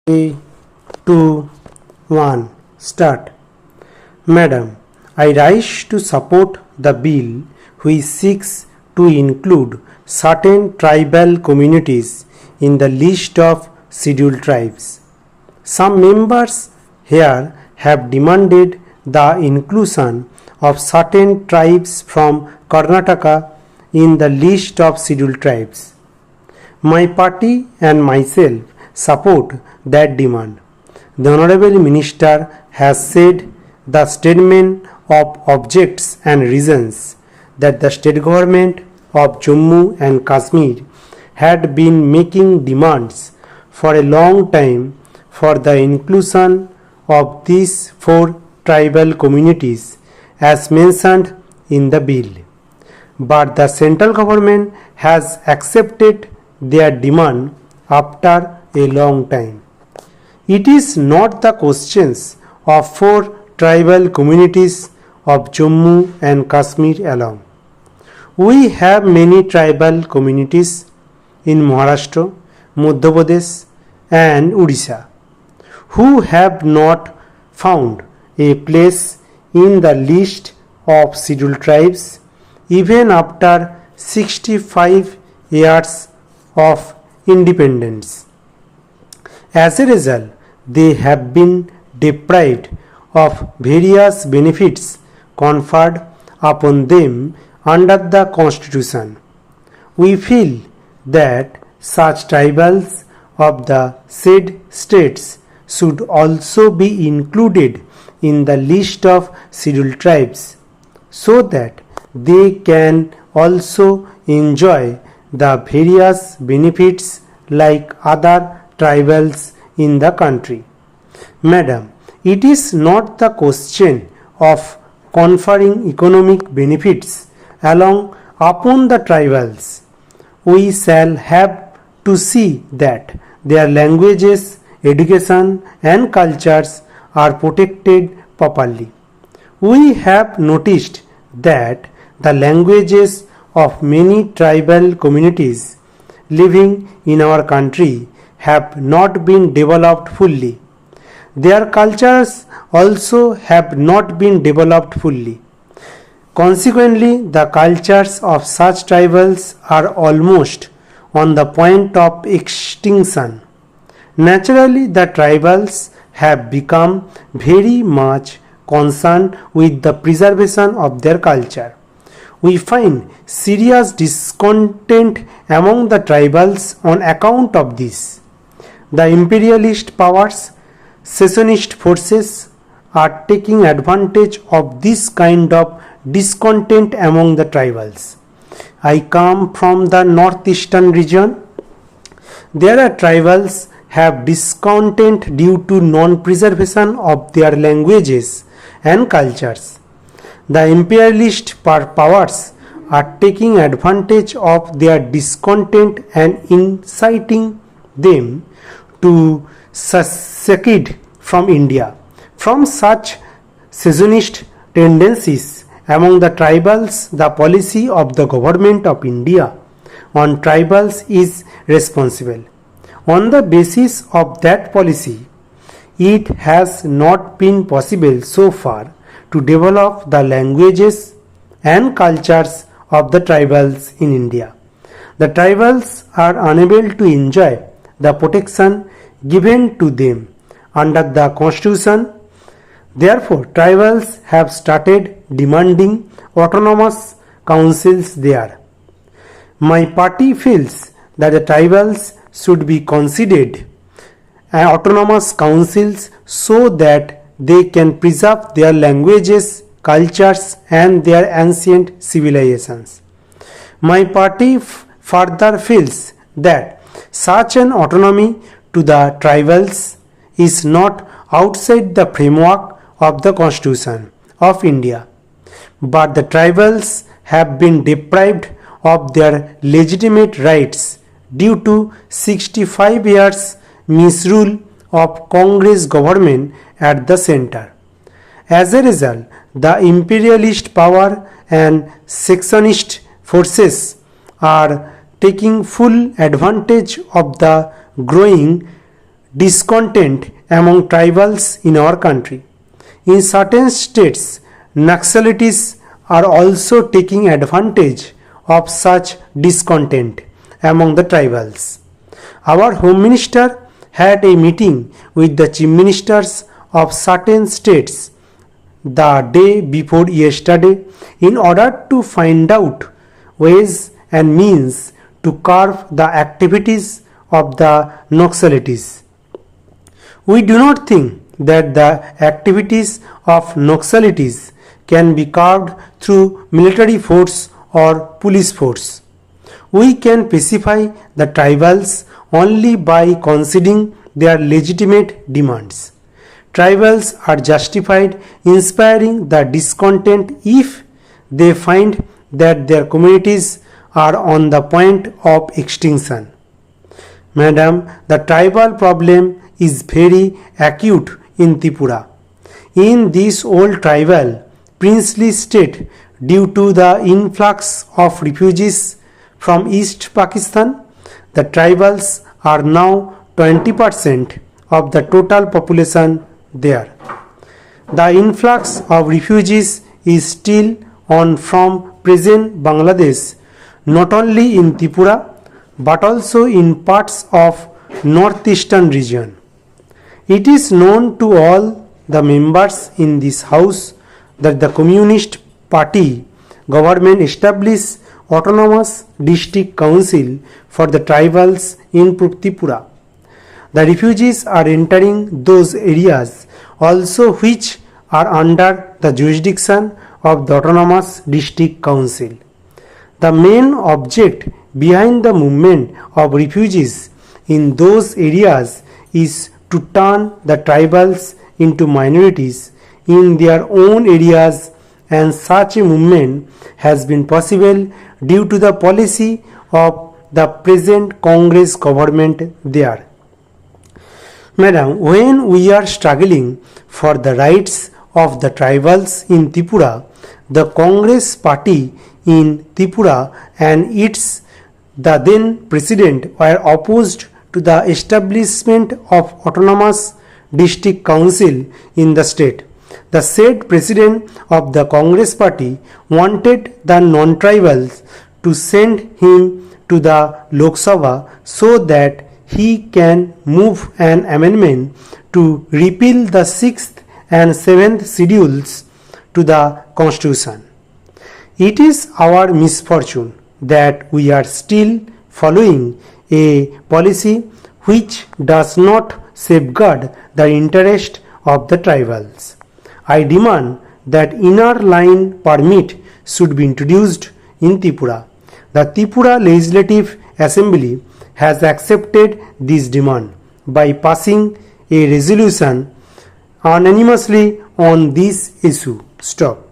3, 2, 1, start. Madam, I rise to support the bill which seeks to include certain tribal communities in the list of scheduled tribes. Some members here have demanded the inclusion of certain tribes from Karnataka in the list of scheduled tribes. My party and myself support that demand. The Honorable Minister has said the statement of objects and reasons that the state government of Jammu and Kashmir had been making demands for a long time for the inclusion of these four tribal communities as mentioned in the bill. But the central government has accepted their demand after a long time. It is not the questions of four tribal communities of Jammu and Kashmir alone. We have many tribal communities in Maharashtra, Madhya Pradesh and Odisha who have not found a place in the list of scheduled tribes even after 65 years of independence. As a result, they have been deprived of various benefits conferred upon them under the Constitution. We feel that such tribals of the said states should also be included in the list of scheduled tribes so that they can also enjoy the various benefits like other tribals in the country. Madam, it is not the question of conferring economic benefits along upon the tribals. We shall have to see that their languages, education and cultures are protected properly. We have noticed that the languages of many tribal communities living in our country have not been developed fully. Their cultures also have not been developed fully. Consequently, the cultures of such tribals are almost on the point of extinction. Naturally, the tribals have become very much concerned with the preservation of their culture. We find serious discontent among the tribals on account of this. The imperialist powers, secessionist forces are taking advantage of this kind of discontent among the tribals. I come from the northeastern region. There are tribals have discontent due to non-preservation of their languages and cultures. The imperialist powers are taking advantage of their discontent and inciting them to secede from India. From such secessionist tendencies among the tribals, the policy of the government of India on tribals is responsible. On the basis of that policy, it has not been possible so far to develop the languages and cultures of the tribals in India. The tribals are unable to enjoy the protection given to them under the Constitution. Therefore, tribals have started demanding autonomous councils there. My party feels that the tribals should be considered autonomous councils so that they can preserve their languages, cultures and their ancient civilizations. My party further feels that such an autonomy to the tribals is not outside the framework of the Constitution of India, but the tribals have been deprived of their legitimate rights due to 65 years misrule of Congress government at the center. As a result, the imperialist power and secessionist forces are taking full advantage of the growing discontent among tribals in our country. In certain states, Naxalites are also taking advantage of such discontent among the tribals. Our Home Minister had a meeting with the Chief Ministers of certain states the day before yesterday in order to find out ways and means to curb the activities of the Naxalites. We do not think that the activities of Naxalites can be curbed through military force or police force. We can pacify the tribals only by conceding their legitimate demands. Tribals are justified inspiring the discontent if they find that their communities are on the point of extinction. Madam, the tribal problem is very acute in Tripura. In this old tribal princely state, due to the influx of refugees from East Pakistan, the tribals are now 20% of the total population there. The influx of refugees is still on from present Bangladesh, not only in Tripura but also in parts of northeastern region. It is known to all the members in this house that the Communist Party government established autonomous district council for the tribals in Tripura. The refugees are entering those areas also which are under the jurisdiction of the autonomous district council. The main object behind the movement of refugees in those areas is to turn the tribals into minorities in their own areas, and such a movement has been possible due to the policy of the present Congress government there. Madam, when we are struggling for the rights of the tribals in Tripura, the Congress party in Tripura and its the then president were opposed to the establishment of autonomous district council in the state. The said president of the Congress party wanted the non-tribals to send him to the Lok Sabha so that he can move an amendment to repeal the 6th and 7th schedules to the constitution. It is our misfortune that we are still following a policy which does not safeguard the interest of the tribals. I demand that inner line permit should be introduced in Tripura. The Tripura Legislative Assembly has accepted this demand by passing a resolution unanimously on this issue. Stop.